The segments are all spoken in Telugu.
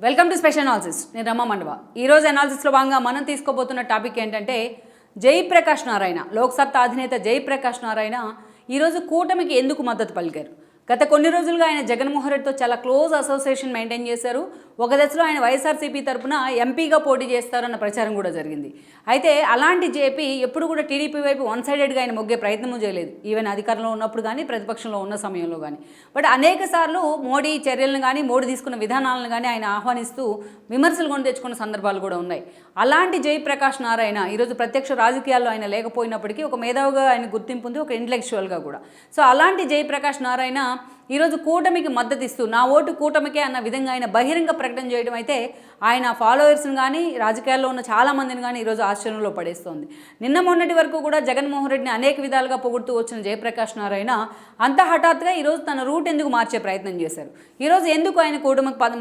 Welcome to special analysis. నేను రమ్మ మండవ. ఈరోజు అనాలిసిస్లో భాగంగా మనం తీసుకోబోతున్న టాపిక్ ఏంటంటే జయప్రకాష్ నారాయణ, లోక్సత్తా అధినేత జయప్రకాష్ నారాయణ ఈరోజు కూటమికి ఎందుకు మద్దతు పలికారు. గత కొన్ని రోజులుగా ఆయన జగన్మోహన్ రెడ్డితో చాలా క్లోజ్ అసోసియేషన్ మెయింటైన్ చేశారు. ఒక దశలో ఆయన వైఎస్ఆర్సీపీ తరఫున ఎంపీగా పోటీ చేస్తారన్న ప్రచారం కూడా జరిగింది. అయితే అలాంటి జేపీ ఎప్పుడు కూడా టీడీపీ వైపు వన్ సైడెడ్గా ఆయన మొగ్గే ప్రయత్నము చేయలేదు, ఈవెన్ అధికారంలో ఉన్నప్పుడు కానీ ప్రతిపక్షంలో ఉన్న సమయంలో కానీ. బట్ అనేక సార్లు మోడీ చర్యలను కానీ మోడీ తీసుకున్న విధానాలను కానీ ఆయన ఆహ్వానిస్తూ విమర్శలు కొని తెచ్చుకున్న సందర్భాలు కూడా ఉన్నాయి. అలాంటి జయప్రకాష్ నారాయణ ఈరోజు ప్రత్యక్ష రాజకీయాల్లో ఆయన లేకపోయినప్పటికీ ఒక మేధావిగా ఆయన గుర్తింపు ఉంది, ఒక ఇంటలెక్చువల్గా కూడా. సో అలాంటి జయప్రకాష్ నారాయణ ఈరోజు కూటమికి మద్దతు ఇస్తూ నా ఓటు కూటమికే అన్న విధంగా ఆయన బహిరంగ ప్రకటన చేయడం అయితే ఆయన ఫాలోవర్స్ని కానీ రాజకీయాల్లో ఉన్న చాలామందిని కానీ ఈరోజు ఆశ్చర్యంలో పడేస్తోంది. నిన్న మొన్నటి వరకు కూడా జగన్మోహన్ రెడ్డిని అనేక విధాలుగా పొగుడుతూ వచ్చిన జయప్రకాష్ నారాయణ అంత హఠాత్తుగా ఈరోజు తన రూట్ ఎందుకు మార్చే ప్రయత్నం చేశారు. ఈరోజు ఎందుకు ఆయన కూటమికి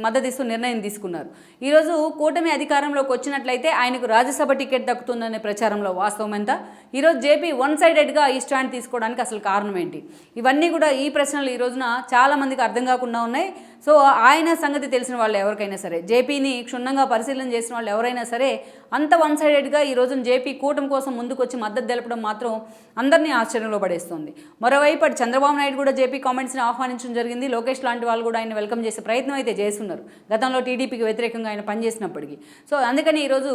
మద్దతిస్తూ నిర్ణయం తీసుకున్నారు. ఈరోజు కూటమి అధికారంలోకి వచ్చినట్లయితే ఆయనకు రాజ్యసభ టికెట్ దక్కుతుందనే ప్రచారంలో వాస్తవం ఎంత. ఈరోజు జేపీ వన్ సైడెడ్గా ఈ స్టాండ్ తీసుకోవడానికి అసలు కారణం ఏంటి. ఇవన్నీ కూడా ఈ ప్రశ్నలు ఈ రోజున చాలామందికి అర్థం కాకుండా ఉన్నాయి. సో ఆయన సంగతి తెలిసిన వాళ్ళు ఎవరికైనా సరే, జేపీని క్షుణ్ణంగా పరిశీలన చేసిన వాళ్ళు ఎవరైనా సరే అంత వన్ సైడెడ్గా ఈ రోజున జేపీ కూటమి కోసం ముందుకు వచ్చి మద్దతు తెలపడం మాత్రం అందరినీ ఆశ్చర్యంలో పడేస్తుంది. మరోవైపు అటు చంద్రబాబు నాయుడు కూడా జేపీ కామెంట్స్ని ఆహ్వానించడం జరిగింది. లోకేష్ లాంటి వాళ్ళు కూడా ఆయన వెల్కమ్ చేసే ప్రయత్నం అయితే చేస్తున్నారు, గతంలో టీడీపీకి వ్యతిరేకంగా ఆయన పనిచేసినప్పటికీ. సో అందుకని ఈరోజు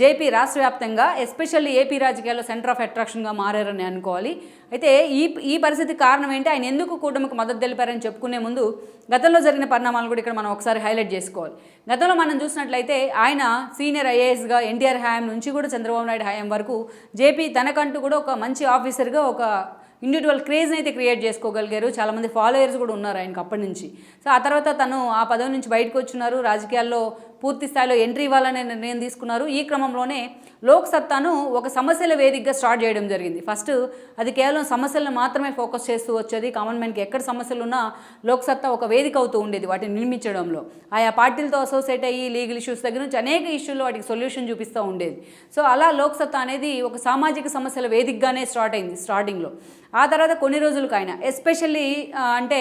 జేపీ రాష్ట్ర వ్యాప్తంగా ఎస్పెషల్లీ ఏపీ రాజకీయాల్లో సెంటర్ ఆఫ్ అట్రాక్షన్గా మారారని అనుకోవాలి. అయితే ఈ పరిస్థితి కారణం ఏంటి, ఆయన ఎందుకు కూటమికి మద్దతు తెలిపారని చెప్పుకునే ముందు గతంలో జరిగిన పరిణామాలు కూడా ఇక్కడ మనం ఒకసారి హైలైట్ చేసుకోవాలి. గతంలో మనం చూసినట్లయితే ఆయన సీనియర్ ఐఏఎస్గా ఎన్టీఆర్ హయాం నుంచి కూడా చంద్రబాబు నాయుడు హయాం వరకు జేపీ తనకంటూ కూడా ఒక మంచి ఆఫీసర్గా ఒక ఇండివిజువల్ క్రేజ్ని అయితే క్రియేట్ చేసుకోగలిగారు. చాలామంది ఫాలోయర్స్ కూడా ఉన్నారు ఆయనకు అప్పటి నుంచి. సో ఆ తర్వాత తను ఆ పదవి నుంచి బయటకు వచ్చున్నారు, రాజకీయాల్లో పూర్తి స్థాయిలో ఎంట్రీ ఇవ్వాలనే నిర్ణయం తీసుకున్నారు. ఈ క్రమంలోనే లోక్సత్తాను ఒక సమస్యల వేదికగా స్టార్ట్ చేయడం జరిగింది. ఫస్ట్ అది కేవలం సమస్యలను మాత్రమే ఫోకస్ చేస్తూ వచ్చేది. కామన్ మ్యాన్కి ఎక్కడ సమస్యలు ఉన్నా లోక్సత్తా ఒక వేదిక అవుతూ ఉండేది వాటిని నిర్మించడంలో. ఆయా పార్టీలతో అసోసియేట్ అయ్యి లీగల్ ఇష్యూస్ దగ్గర నుంచి అనేక ఇష్యూల్లో వాటికి సొల్యూషన్ చూపిస్తూ ఉండేది. సో అలా లోక్సత్తా అనేది ఒక సామాజిక సమస్యల వేదికగానే స్టార్ట్ అయింది స్టార్టింగ్లో. ఆ తర్వాత కొన్ని రోజులకు ఆయన ఎస్పెషల్లీ అంటే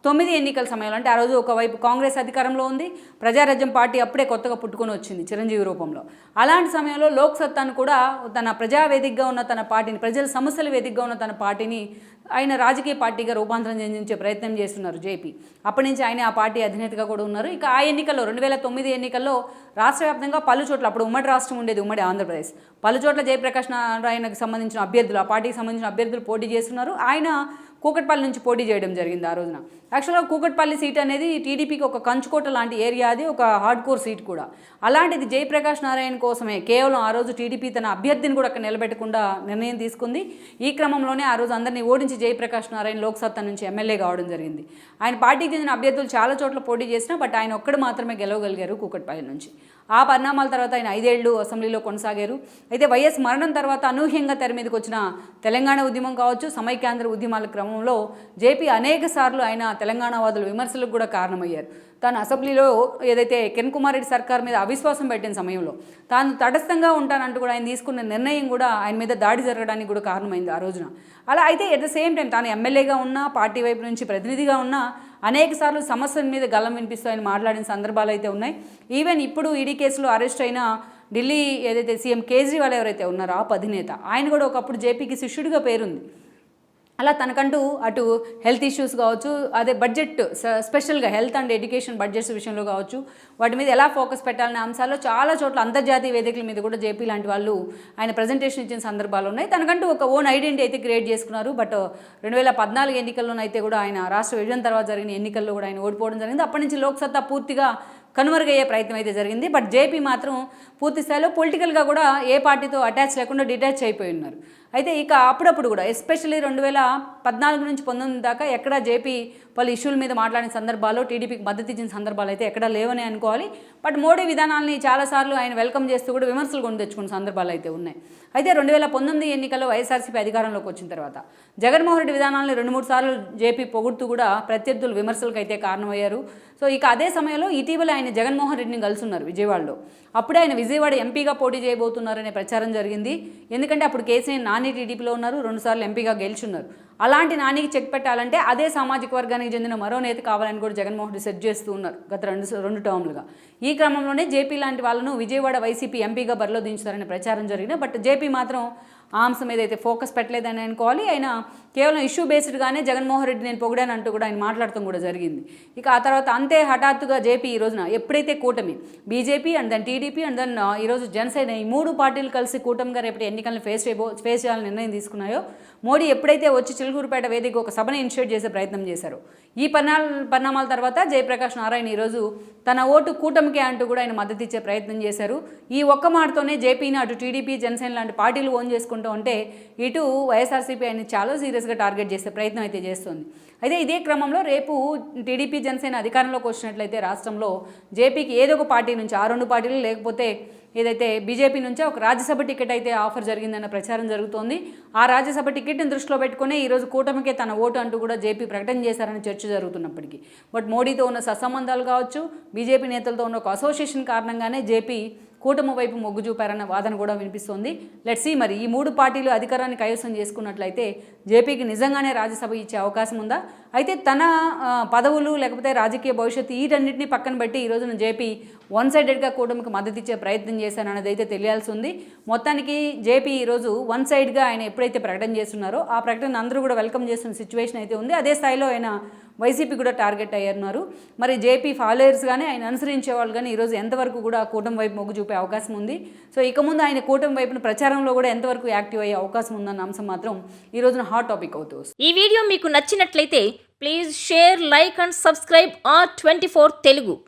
2009 ఎన్నికల సమయంలో, అంటే ఆ రోజు ఒకవైపు కాంగ్రెస్ అధికారంలో ఉంది, ప్రజారాజ్యం పార్టీ అప్పుడే కొత్తగా పుట్టుకొని వచ్చింది చిరంజీవి రూపంలో. అలాంటి సమయంలో లోక్సత్తాను కూడా తన ప్రజావేదికగా ఉన్న తన పార్టీని, ప్రజల సమస్యల వేదికగా ఉన్న తన పార్టీని ఆయన రాజకీయ పార్టీగా రూపాంతరం చెందించే ప్రయత్నం చేస్తున్నారు జేపీ. అప్పటి నుంచి ఆయన ఆ పార్టీ అధినేతగా కూడా ఉన్నారు. ఇక ఆ ఎన్నికల్లో 2009 ఎన్నికల్లో రాష్ట్ర వ్యాప్తంగా పలు చోట్ల, అప్పుడు ఉమ్మడి రాష్ట్రం ఉండేది, ఉమ్మడి ఆంధ్రప్రదేశ్, పలు చోట్ల జయప్రకాష్ నారాయణకు సంబంధించిన అభ్యర్థులు, ఆ పార్టీకి సంబంధించిన అభ్యర్థులు పోటీ చేస్తున్నారు. ఆయన కూకట్పల్లి నుంచి పోటీ చేయడం జరిగింది ఆ రోజున. యాక్చువల్గా కూకట్పల్లి సీట్ అనేది టీడీపీకి ఒక కంచుకోట లాంటి ఏరియా, అది ఒక హార్డ్ కోర్ సీట్ కూడా. అలాంటిది జయప్రకాష్ నారాయణ కోసమే కేవలం ఆ రోజు టీడీపీ తన అభ్యర్థిని కూడా అక్కడ నిలబెట్టకుండా నిర్ణయం తీసుకుంది. ఈ క్రమంలోనే ఆ రోజు అందరినీ ఓడించి జయప్రకాష్ నారాయణ లోక్సత్తా నుంచి ఎమ్మెల్యే కావడం జరిగింది. ఆయన పార్టీకి చెందిన అభ్యర్థులు చాలా చోట్ల పోటీ చేసినా బట్ ఆయన ఒక్కడు మాత్రమే గెలవగలిగారు కూకట్పల్లి నుంచి. ఆ పరిణామాల తర్వాత ఆయన 5 ఏళ్ళు అసెంబ్లీలో కొనసాగారు. అయితే వైఎస్ మరణం తర్వాత అనూహ్యంగా తెర మీదకి వచ్చిన తెలంగాణ ఉద్యమం కావచ్చు, సమైక్యాంధ్ర ఉద్యమాల క్రమంలో జేపీ అనేక సార్లు ఆయన తెలంగాణవాదుల విమర్శలకు కూడా కారణమయ్యారు. తాను అసెంబ్లీలో ఏదైతే కిరణ్ కుమార్ రెడ్డి సర్కార్ మీద అవిశ్వాసం పెట్టిన సమయంలో తాను తటస్థంగా ఉంటానంటూ కూడా ఆయన తీసుకున్న నిర్ణయం కూడా ఆయన మీద దాడి జరగడానికి కూడా కారణమైంది ఆ రోజున. అలా అయితే ఎట్ ద సేమ్ టైం తాను ఎమ్మెల్యేగా ఉన్నా, పార్టీ వైపు నుంచి ప్రతినిధిగా ఉన్నా అనేక సార్లు సమస్యల మీద గల్లం వినిపిస్తూ ఆయన మాట్లాడిన సందర్భాలు అయితే ఉన్నాయి. ఈవెన్ ఇప్పుడు ఈడీ కేసులో అరెస్ట్ అయిన ఢిల్లీ ఏదైతే సీఎం కేజ్రీవాల్ ఎవరైతే ఉన్నారో ఆ అధినేత, ఆయన కూడా ఒకప్పుడు జేపీకి శిష్యుడిగా పేరుంది. అలా తనకంటూ అటు హెల్త్ ఇష్యూస్ కావచ్చు, అదే బడ్జెట్ స్పెషల్గా హెల్త్ అండ్ ఎడ్యుకేషన్ బడ్జెట్స్ విషయంలో కావచ్చు, వాటి మీద ఎలా ఫోకస్ పెట్టాలనే అంశాల్లో చాలా చోట్ల అంతర్జాతీయ వేదికల మీద కూడా జేపీ లాంటి వాళ్ళు ఆయన ప్రజెంటేషన్ ఇచ్చిన సందర్భాలు ఉన్నాయి. తనకంటూ ఒక ఓన్ ఐడెంటిటీ అయితే క్రియేట్ చేసుకున్నారు. బట్ 2014 ఎన్నికల్లోనైతే కూడా ఆయన రాష్ట్ర విభజన తర్వాత జరిగిన ఎన్నికల్లో కూడా ఆయన ఓడిపోవడం జరిగింది. అప్పటి నుంచి లోక్సత్తా పూర్తిగా కనుమరుగయ్యే ప్రయత్నం అయితే జరిగింది. బట్ జేపీ మాత్రం పూర్తి స్థాయిలో పొలిటికల్గా కూడా ఏ పార్టీతో అటాచ్ లేకుండా డిటాచ్ అయిపోయి ఉన్నారు. అయితే ఇక అప్పుడప్పుడు కూడా ఎస్పెషల్లీ 2014 నుంచి 19 దాకా ఎక్కడ జేపీ పలు ఇష్యూల మీద మాట్లాడిన సందర్భాల్లో టీడీపీకి మద్దతు ఇచ్చిన సందర్భాలు అయితే ఎక్కడా లేవని అనుకోవాలి. బట్ మోడీ విధానాలని చాలాసార్లు ఆయన వెల్కమ్ చేస్తూ కూడా విమర్శలు కొని తెచ్చుకున్న సందర్భాలు అయితే ఉన్నాయి. అయితే 2019 ఎన్నికల్లో వైఎస్ఆర్సీపీ అధికారంలోకి వచ్చిన తర్వాత జగన్మోహన్ రెడ్డి విధానాలను 2-3 సార్లు జేపీ పొగుడుతూ కూడా ప్రత్యర్థులు విమర్శలకు అయితే కారణమయ్యారు. సో ఇక అదే సమయంలో ఇటీవల ఆయన జగన్మోహన్ రెడ్డిని కలుసున్నారు విజయవాడలో. అప్పుడే ఆయన విజయవాడ ఎంపీగా పోటీ చేయబోతున్నారనే ప్రచారం జరిగింది. ఎందుకంటే అప్పుడు కేసీఆర్ నాని టీడీపీలో ఉన్నారు, 2 సార్లు ఎంపీగా గెలుచున్నారు. అలాంటి నానికి చెక్ పెట్టాలంటే అదే సామాజిక వర్గానికి చెందిన మరో నేత కావాలని కూడా జగన్మోహన్ రెడ్డి సెట్ చేస్తూ ఉన్నారు గత రెండు టర్మ్లుగా. ఈ క్రమంలోనే జేపీ లాంటి వాళ్ళను విజయవాడ వైసీపీ ఎంపీగా బరిలో దించుతారనే ప్రచారం జరిగిన, బట్ జేపీ మాత్రం ఆ అంశం మీద అయితే ఫోకస్ పెట్టలేదని అనుకోవాలి. ఆయన కేవలం ఇష్యూ బేస్డ్గానే జగన్మోహన్ రెడ్డి నేను పొగిడాను అంటూ కూడా ఆయన మాట్లాడటం కూడా జరిగింది. ఇక ఆ తర్వాత అంతే హఠాత్తుగా జేపీ ఈ రోజున ఎప్పుడైతే కూటమి BJP and then TDP and then ఈరోజు జనసేన ఈ 3 పార్టీలు కలిసి కూటమిగా రేపటి ఎన్నికలను ఫేస్ చేయాలని నిర్ణయం తీసుకున్నాయో, మోడీ ఎప్పుడైతే వచ్చి చిలుకూరుపేట వేదిక ఒక సభను ఇనిషియేట్ చేసే ప్రయత్నం చేశారు, ఈ పరిణామాల తర్వాత జయప్రకాష్ నారాయణ ఈరోజు తన ఓటు కూటమికే అంటూ కూడా ఆయన మద్దతు ఇచ్చే ప్రయత్నం చేశారు. ఈ ఒక్క మాటతోనే జేపీని అటు టీడీపీ జనసేన లాంటి పార్టీలు ఓన్ చేసుకుంటూ ఉంటే ఇటు వైఎస్ఆర్సీపీ ఆయన చాలా సీరియస్గా టార్గెట్ చేసే ప్రయత్నం అయితే చేస్తుంది. అయితే ఇదే క్రమంలో రేపు టీడీపీ జనసేన అధికారంలోకి వచ్చినట్లయితే రాష్ట్రంలో జేపీకి ఏదో ఒక పార్టీ నుంచి, ఆ 2 పార్టీలు లేకపోతే ఏదైతే బీజేపీ నుంచే ఒక రాజ్యసభ టికెట్ అయితే ఆఫర్ జరిగిందన్న ప్రచారం జరుగుతోంది. ఆ రాజ్యసభ టికెట్ని దృష్టిలో పెట్టుకుని ఈరోజు కూటమికే తన ఓటు అంటూ కూడా జేపీ ప్రకటన చేశారని చర్చ జరుగుతున్నప్పటికీ, బట్ మోడీతో ఉన్న సత్సంబంధాలు కావచ్చు, బీజేపీ నేతలతో ఉన్న ఒక అసోసియేషన్ కారణంగానే జేపీ కూటమి వైపు మొగ్గు చూపారన్న వాదన కూడా వినిపిస్తోంది. లెట్స్ సీ మరి ఈ 3 పార్టీలు అధికారాన్ని కైవసం చేసుకున్నట్లయితే జేపీకి నిజంగానే రాజ్యసభ ఇచ్చే అవకాశం ఉందా? అయితే తన పదవులు లేకపోతే రాజకీయ భవిష్యత్తు వీటన్నిటిని పక్కన పెట్టి ఈ రోజున జేపీ వన్ సైడెడ్గా కూటమికి మద్దతు ఇచ్చే ప్రయత్నం చేశారన్నది అయితే తెలియాల్సి ఉంది. మొత్తానికి జేపీ ఈరోజు వన్ సైడ్గా ఆయన ఎప్పుడైతే ప్రకటన చేస్తున్నారో ఆ ప్రకటన అందరూ కూడా వెల్కమ్ చేస్తున్న సిచ్యువేషన్ అయితే ఉంది. అదే స్థాయిలో ఆయన వైసీపీ కూడా టార్గెట్ అయ్యారు. మరి జేపీ ఫాలోయర్స్ కానీ ఆయన అనుసరించే వాళ్ళు కానీ ఈరోజు ఎంతవరకు కూడా కూటమి వైపు మొగ్గు చూపే అవకాశం ఉంది? సో ఇక ముందు ఆయన కూటమి వైపున ప్రచారంలో కూడా ఎంతవరకు యాక్టివ్ అయ్యే అవకాశం ఉందన్న అంశం మాత్రం ఈ రోజున హాట్ టాపిక్ అవుతూ వస్తుంది. ఈ వీడియో మీకు నచ్చినట్లయితే please share, like and subscribe R24 Telugu.